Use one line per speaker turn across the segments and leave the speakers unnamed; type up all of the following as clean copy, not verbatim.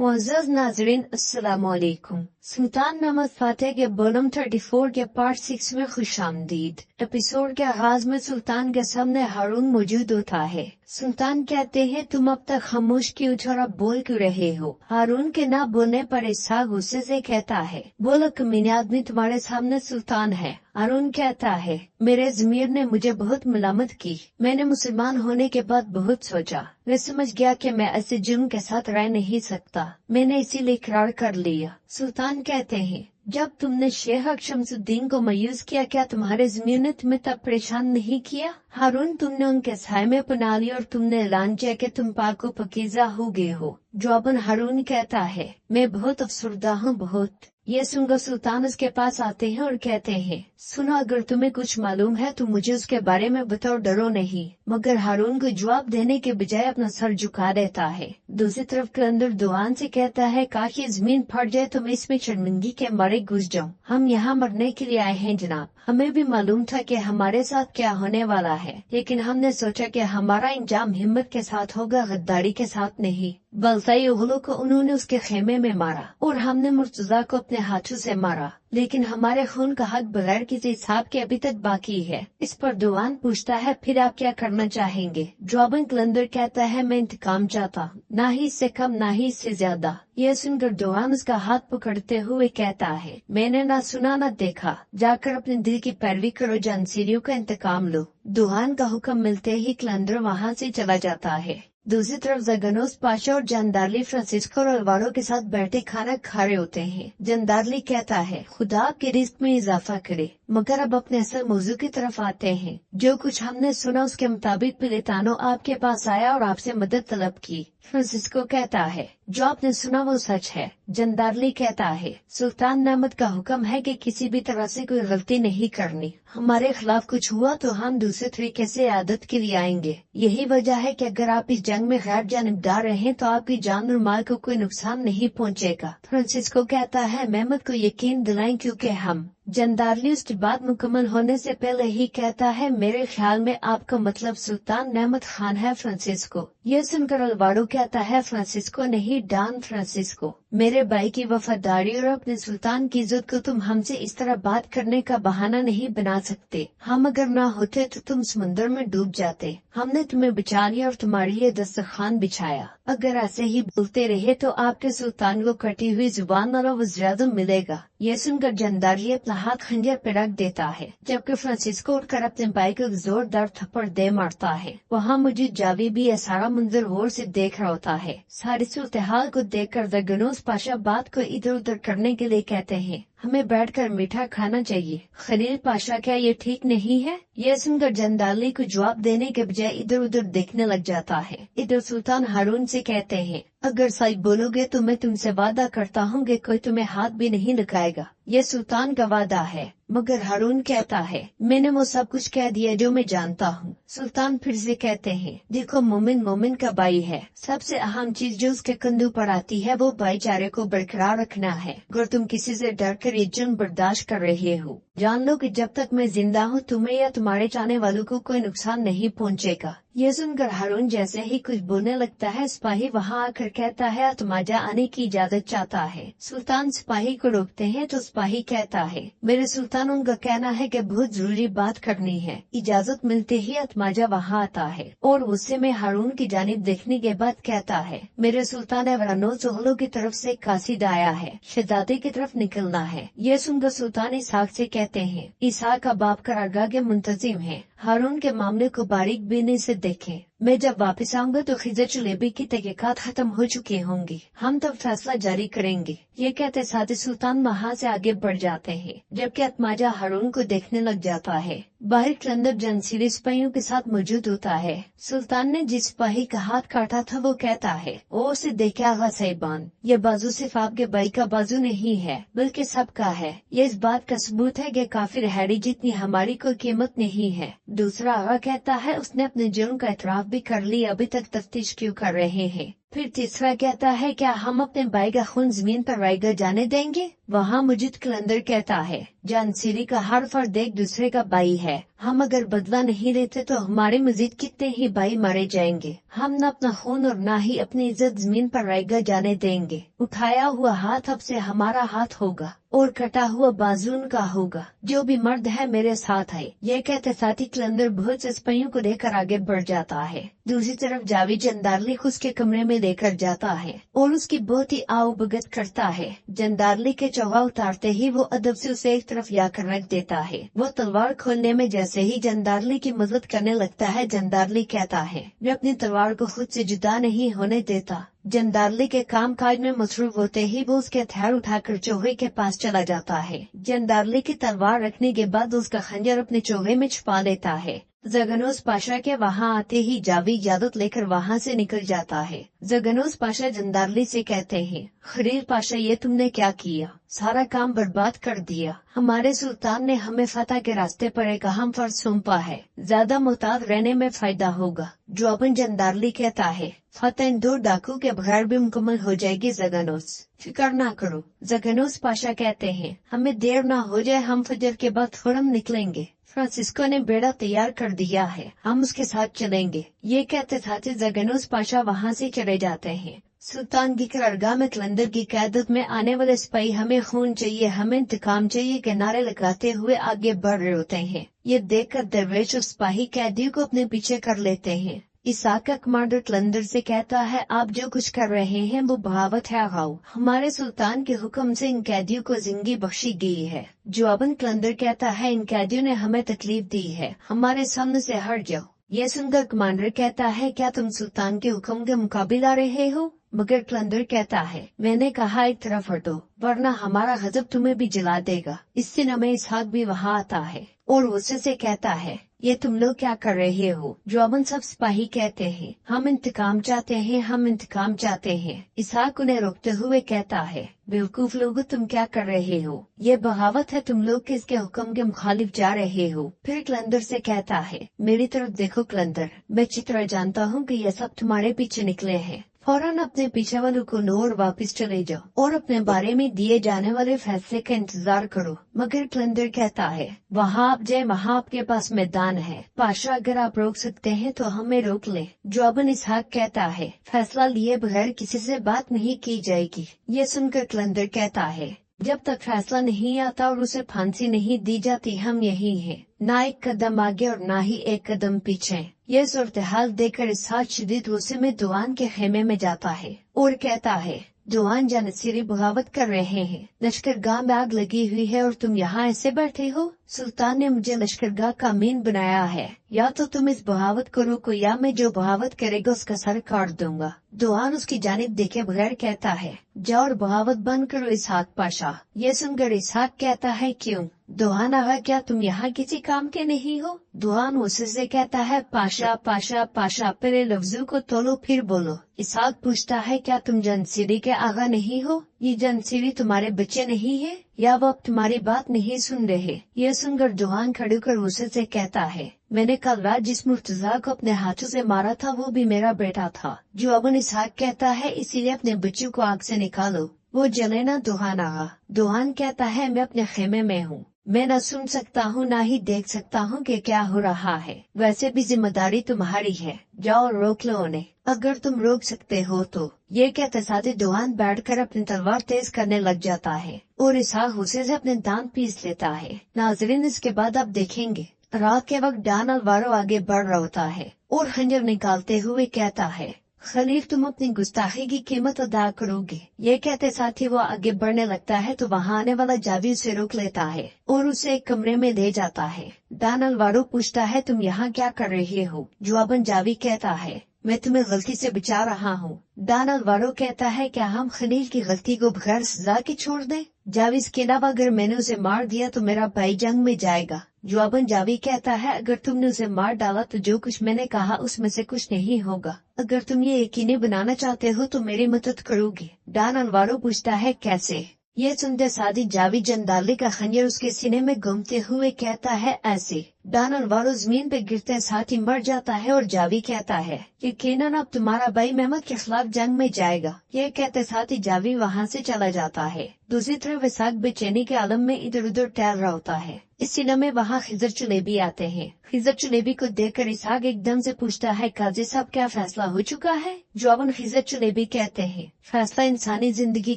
मुअज़्ज़ज़ नाज़रीन अस्सलामु अलैकुम। सुल्तान नमत फातेह के वॉल्यूम 34 के पार्ट 6 में खुशामदीद। एपिसोड के आगाज में सुल्तान के सामने हारून मौजूद होता है। सुल्तान कहते हैं, तुम अब तक खामोश क्यों और अब बोल क्यों रहे हो? हारून के ना बोलने पर इसहाक गुस्से से कहता है, बोलो कमीने आदमी, तुम्हारे सामने सुल्तान है। हारून कहता है, मेरे ज़मीर ने मुझे बहुत मलामत की। मैंने मुसलमान होने के बाद बहुत सोचा। मैं समझ गया कि मैं ऐसे जुर्म के साथ रह नहीं सकता। मैंने इसीलिए इकरार कर लिया। सुल्तान कहते हैं, जब तुमने शेख शमसुद्दीन को मायूस किया, क्या तुम्हारे ज़मीर ने तुम्हें तब परेशान नहीं किया? हारून, तुमने उनके साए में पनाह ली और तुमने ऐलान किया कि तुम पाक व पकीज़ा हो गए हो। जवाबन हारून कहता है, मैं बहुत अफसरदा हूँ, बहुत। ये सुनकर सुल्तान उसके पास आते हैं और कहते हैं, सुनो, अगर तुम्हें कुछ मालूम है तो मुझे उसके बारे में बताओ, डरो नहीं। मगर हारून को जवाब देने के बजाय अपना सर झुका देता है। दूसरी तरफ कलंदर दुआन से कहता है, काश ये जमीन फट जाए तो मैं इसमें शर्मिंदगी के मारे घुस जाऊं। हम यहाँ मरने के लिए आए हैं जनाब। हमें भी मालूम था कि हमारे साथ क्या होने वाला है, लेकिन हमने सोचा कि हमारा इंजाम हिम्मत के साथ होगा, गद्दारी के साथ नहीं। बलसाई उगलू को उन्होंने उसके खेमे में मारा और हमने मुर्तजा को अपने हाथों से मारा, लेकिन हमारे खून का हक बगैर किसी हिसाब के अभी तक बाकी है। इस पर दुआन पूछता है, फिर आप क्या करना चाहेंगे? जवाबन कलंदर कहता है, मैं इंतकाम चाहता, ना ही इससे कम ना ही इससे ज्यादा। यह सुनकर दुआन उसका हाथ पकड़ते हुए कहता है, मैंने ना सुना ना देखा, जाकर अपने दिल की पैरवी करो, जानसीरियों का इंतकाम लो। दुआन का हुक्म मिलते ही कलंदर वहाँ से चला जाता है। दूसरी तरफ जगनोस पाशा और जानदारली फ्रांसिस्को और अलवारो के साथ बैठे खाना खा रहे होते हैं। जानदारली कहता है, खुदा आपके रिस्क में इजाफा करे। मगर अब अपने असल मौजू की तरफ आते हैं। जो कुछ हमने सुना उसके मुताबिक पिलेतानो आपके पास आया और आपसे मदद तलब की। फ्रांसिस्को कहता है, जो आपने सुना वो सच है। जानदारली कहता है, सुल्तान नेमत का हुक्म है कि किसी भी तरह से कोई गलती नहीं करनी। हमारे खिलाफ कुछ हुआ तो हम दूसरे तरीके से आदत के लिए आएंगे। यही वजह है कि अगर आप इस जंग में गैर जानिबदार रहें तो आपकी जान और माल को कोई नुकसान नहीं पहुंचेगा। फ्रांसिस्को कहता है, मेहमद को यकीन दिलाएं, क्योंकि हम। जानदारली उसकी बात मुकम्मल होने से पहले ही कहता है, मेरे ख्याल में आपका मतलब सुल्तान नेमत खान है। फ्रांसिस्को यह सुनकर अलवारो कहता है, फ्रांसिस्को नहीं, डॉन फ्रांसिस्को। मेरे भाई की वफादारी और अपने सुल्तान की इज्जत को तुम हमसे इस तरह बात करने का बहाना नहीं बना सकते। हम अगर ना होते तो तुम समुद्र में डूब जाते। हमने तुम्हें बचा लिया और तुम्हारे लिए दस्तरखान बिछाया। अगर ऐसे ही बोलते रहे तो आपके सुल्तान को कटी हुई जुबान वाला वज़ीर-ए-आज़म मिलेगा। यह सुनकर जानदारली अपना हाथ खंजर पे रख देता है, जबकि फ्रांसिस्को उठकर अपने भाई को जोरदार थप्पड़ दे मारता है। वहाँ मौजूद जावी भी यह सारा मंजर गौर से देख रहा होता है। सारी सूरत-ए-हाल को देखकर जगनोस पाशा बात को इधर उधर करने के लिए कहते हैं, हमें बैठकर मीठा खाना चाहिए। खलील पाशा, क्या ये ठीक नहीं है? यह सुनकर जानदारली को जवाब देने के बजाय इधर उधर देखने लग जाता है। इधर सुल्तान हारून से कहते हैं, अगर सच बोलोगे तो मैं तुमसे वादा करता हूँ कि कोई तुम्हें हाथ भी नहीं लगाएगा। यह सुल्तान का वादा है। मगर हारून कहता है, मैंने वो सब कुछ कह दिया जो मैं जानता हूँ। सुल्तान फिर से कहते हैं, देखो, मोमिन मोमिन का भाई है। सबसे अहम चीज जो उसके कंधों पर आती है वो भाईचारे को बरकरार रखना है। अगर तुम किसी से डर कर ये जुर्म बर्दाश्त कर रहे हो, जान लो कि जब तक मैं जिंदा हूँ तुम्हें या तुम्हारे चाहने वालों को कोई नुकसान नहीं पहुँचेगा। ये सुनकर हारून जैसे ही कुछ बोलने लगता है, सिपाही वहाँ आकर कहता है, अतमाजा आने की इजाजत चाहता है। सुल्तान सिपाही को रोकते हैं तो सिपाही कहता है, मेरे सुल्तान, उनका कहना है कि बहुत जरूरी बात करनी है। इजाजत मिलते ही अतमाजा वहाँ आता है और गुस्से में हारून की जानिब देखने के बाद कहता है, मेरे सुल्तान, एवरानोस उगलू की तरफ से कासिद आया है, शहजादे की तरफ निकलना है। यह सुनकर सुल्तान इसहाक से कहते हैं, इसहाक का बाप करारगाह के मुंतजिम है, हारून के मामले को बारीक बीनी से देखें। मैं जब वापस आऊंगा तो खिजर जलेबी की तहकीकात खत्म हो चुकी होंगी। हम तब फैसला जारी करेंगे। ये कहते साथ सुल्तान वहाँ से आगे बढ़ जाते हैं, जबकि अतमाजा हारून को देखने लग जाता है। बाहर कलंदर जानसीरी सिपाहियों के साथ मौजूद होता है। सुल्तान ने जिस सिपाही का हाथ काटा था वो कहता है, ओ उसे देखे आगा साहिबान, ये बाजू सिर्फ आपके भाई का बाजू नहीं है बल्कि सबका है। ये इस बात का सबूत है कि काफिर हैरी जितनी हमारी कोई कीमत नहीं है। दूसरा आगा कहता है, उसने अपने जुर्म का एतराफ भी कर लिया, अभी तक तफ्तीश क्यों कर रहे हैं? फिर तीसरा कहता है क्या हम अपने भाई का खून जमीन पर रायगा जाने देंगे। वहाँ मौजूद कलंदर कहता है जानसीरी का हर फर्द एक दूसरे का भाई है, हम अगर बदला नहीं लेते तो हमारे मजीद कितने ही भाई मारे जाएंगे। हम न अपना खून और न ही अपनी इज्जत जमीन पर रायगा जाने देंगे। उठाया हुआ हाथ अब से हमारा हाथ होगा और कटा हुआ बाजू उनका होगा। जो भी मर्द है मेरे साथ है। ये कहते साथी कलंदर बहुत से सिपाहियों को लेकर आगे बढ़ जाता है। दूसरी तरफ जावेद जंदारली को उसके कमरे में लेकर जाता है और उसकी बहुत ही आओ भगत करता है। जंदारली के चौहा उतारते ही वो अदब से उसे एक तरफ जाकर रख देता है। वो तलवार खोलने में जैसे ही जंदारली की मदद करने लगता है, जंदारली कहता है मैं अपनी तलवार को खुद से जुदा नहीं होने देता। जंदारली के काम काज में मसरूफ होते ही वो उसके हथियार उठाकर चौहे के पास चला जाता है। जंदारली की तलवार रखने के बाद उसका खंजर अपने चौहे में छुपा लेता है। जगनोस पाशा के वहाँ आते ही जावेद इजाजत लेकर वहाँ से निकल जाता है। जगनोस पाशा जंदारली से कहते हैं खलील पाशा ये तुमने क्या किया, सारा काम बर्बाद कर दिया। हमारे सुल्तान ने हमें फतह के रास्ते पर एक अहम फर्ज सौंपा है, ज्यादा मुहतात रहने में फायदा होगा। जवाबन जंदारली कहता है फतह इन 2 डाकू के बगैर भी मुकम्मल हो जाएगी जगनोस, फिक्र ना करो। जगनोस पाशा कहते हैं हमें देर ना हो जाए, हम फजर के बाद फौरन निकलेंगे। फ्रांसिस्को ने बेड़ा तैयार कर दिया है, हम उसके साथ चलेंगे। ये कहते साथ जगनोस पाशा वहाँ से चले जाते हैं। सुल्तान की करारगाह में कलंदर की क़यादत में आने वाले सिपाही हमें खून चाहिए, हमें इंतकाम चाहिए के नारे लगाते हुए आगे बढ़ रहे होते हैं। ये देखकर दरवेश और सिपाही कैदियों को अपने पीछे कर लेते हैं। इसाक का कमांडर कलंदर से कहता है आप जो कुछ कर रहे हैं वो बगावत है गाओ, हमारे सुल्तान के हुक्म से इन कैदियों को जिंदगी बख्शी गई है। जवाबन कलंदर कहता है इन कैदियों ने हमें तकलीफ दी है, हमारे सामने से हट जाओ। ये सुनकर कमांडर कहता है क्या तुम सुल्तान के हुक्म के मुकाबिले आ रहे हो। मगर कलंदर कहता है मैंने कहा एक तरफ हटो वरना हमारा गजब तुम्हें भी जला देगा। इससे नमे इसहाक भी वहाँ आता है और गुस्से से कहता है ये तुम लोग क्या कर रहे हो। जवाबन सब सिपाही कहते हैं हम इंतकाम चाहते हैं, हम इंतकाम चाहते हैं। इसहाक उन्हें रोकते हुए कहता है बेवकूफ लोगों तुम क्या कर रहे हो, ये बगावत है, तुम लोग किसके हुक्म के मुखालिफ जा रहे हो। फिर कलंदर से कहता है मेरी तरफ देखो कलंदर, मैं अच्छी तरह जानता हूँ कि ये सब तुम्हारे पीछे निकले हैं। फौरन अपने पीछे वालों को लो और वापस चले जाओ और अपने बारे में दिए जाने वाले फैसले का इंतजार करो। मगर कलंदर कहता है वहाँ आप जाए, वहाँ आपके पास मैदान है। पाशा अगर आप रोक सकते हैं तो हमें रोक ले। जवाबन इसहाक कहता है फैसला लिए बगैर किसी से बात नहीं की जाएगी। ये सुनकर कलंदर कहता है जब तक फैसला नहीं आता और उसे फांसी नहीं दी जाती हम यही हैं, ना एक कदम आगे और ना ही एक कदम पीछे। यह सूरत हाल देखकर इसहाक शदीद गुस्से में दुआन के खेमे में जाता है और कहता है दुआन जानसीरी बगावत कर रहे हैं, लश्करगाह में आग लगी हुई है और तुम यहाँ ऐसे बैठे हो। सुल्तान ने मुझे लश्करगाह का अमीन बनाया है, या तो तुम इस बगावत को रोको या मैं जो बगावत करेगा उसका सर काट दूंगा। दुआन उसकी जानिब देखे बगैर कहता है जाओ और बगावत बंद करो इसहाक पाशा। ये सुनकर इसहाक कहता है क्यों दुआन आगा, क्या तुम यहाँ किसी काम के नहीं हो। दुआन गुस्से से कहता है पाशा पाशा पाशा, पहले लफ्जों को तोलो फिर बोलो। इसहाक पूछता है क्या तुम जानसीरी के आगा नहीं हो, ये जानसीरी तुम्हारे बच्चे नहीं है या वो अब तुम्हारी बात नहीं सुन रहे। ये सुनकर दुआन खड़े कर गुस्से से कहता है मैंने कल रात जिस मुर्तजा को अपने हाथों से मारा था वो भी मेरा बेटा था। जवाबन इसहाक कहता है इसीलिए अपने बच्चों को आग से निकालो, वो जले ना। दुहान आगा। दुहान कहता है मैं अपने खेमे में हूँ, मैं न सुन सकता हूँ ना ही देख सकता हूँ कि क्या हो रहा है। वैसे भी जिम्मेदारी तुम्हारी है, जाओ रोक लो उन्हें अगर तुम रोक सकते हो तो। ये कहते साथ दुआन बैठकर अपनी तलवार तेज करने लग जाता है और इसहाक गुस्से से अपने दांत पीस लेता है। नाजरीन इसके बाद आप देखेंगे रात के वक्त डॉन अल्वारो आगे बढ़ रहा होता है और खंजर निकालते हुए कहता है खलील तुम अपनी गुस्ताखी की कीमत अदा करोगे। ये कहते साथ ही वो आगे बढ़ने लगता है तो वहाँ आने वाला जावी उसे रोक लेता है और उसे एक कमरे में ले जाता है। डॉन अल्वारो पूछता है तुम यहाँ क्या कर रहे हो। जवाबन जावी कहता है मैं तुम्हें गलती से बचा रहा हूँ। डॉन अल्वारो कहता है क्या हम खलील की गलती को बगैर सजा के छोड़ दें। जावी इसके अलावा अगर मैंने उसे मार दिया तो मेरा भाई जंग में जाएगा। जवाबन जावी कहता है अगर तुमने उसे मार डाला तो जो कुछ मैंने कहा उसमें से कुछ नहीं होगा। अगर तुम ये यकीनी बनाना चाहते हो तो मेरी मदद करोगे। डॉन अल्वारो पूछता है कैसे। ये सुनते सादी जावी जंदारली का खंजर उसके सीने में घूमते हुए कहता है ऐसे। डॉन और वारो जमीन पे गिरते साथ ही मर जाता है और जावी कहता है कि केनन अब तुम्हारा भाई मेहमद के खिलाफ जंग में जाएगा। ये कहते साथ ही जावी वहाँ से चला जाता है। दूसरी तरफ इसाक बेचैनी के आलम में इधर उधर टहल रहा होता है। इस सीन में वहाँ खिजर चुलेबी आते हैं। खिजर चुलेबी को देखकर इसाक एकदम से पूछता है, काजी साहब क्या फैसला हो चुका है? जवाबन खिजर चुलेबी कहते हैं, फैसला इंसानी जिंदगी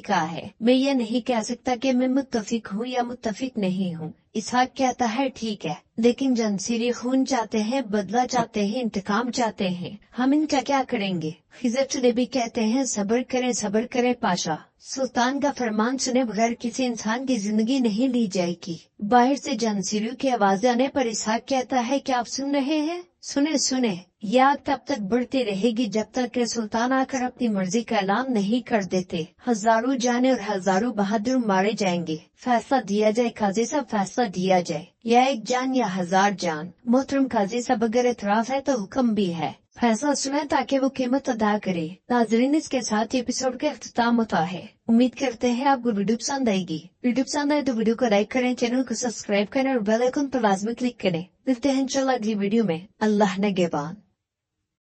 का है। मैं ये नहीं कह सकता कि मैं मुत्तफिक हूँ या मुत्तफिक नहीं हूँ। इसहाक कहता है, ठीक है, लेकिन जंसीरी खून चाहते हैं, बदला चाहते हैं, इंतकाम चाहते हैं, हम इनका क्या करेंगे? खिजर चुलेबी कहते हैं, सब्र करें पाशा, सुल्तान का फरमान सुने बगैर किसी इंसान की जिंदगी नहीं ली जाएगी। बाहर से जंसीरियों की आवाज आने पर इसहाक कहता है, क्या आप सुन रहे हैं? सुने, यह आग तब तक बढ़ती रहेगी जब तक कि सुल्तान आकर अपनी मर्जी का ऐलान नहीं कर देते। हजारों जाने और हजारों बहादुर मारे जाएंगे। फैसला दिया जाए काजी साहब, फैसला दिया जाए, या एक जान या हजार जान। मोहतरम काजी साहब, अगर एतराफ है तो हुक्म भी है, फैसला सुने ताकि वो कीमत अदा करे। नाजरीन, इसके साथ ही एपिसोड का इख्तिताम होता है। उम्मीद करते हैं आपको वीडियो पसंद आएगी। वीडियो पसंद आए तो वीडियो को लाइक करें, चैनल को सब्सक्राइब करें और बेल आइकन पर लाजमी क्लिक करें। मिलते हैं इंशाल्लाह अगली वीडियो में। अल्लाह निगहबान।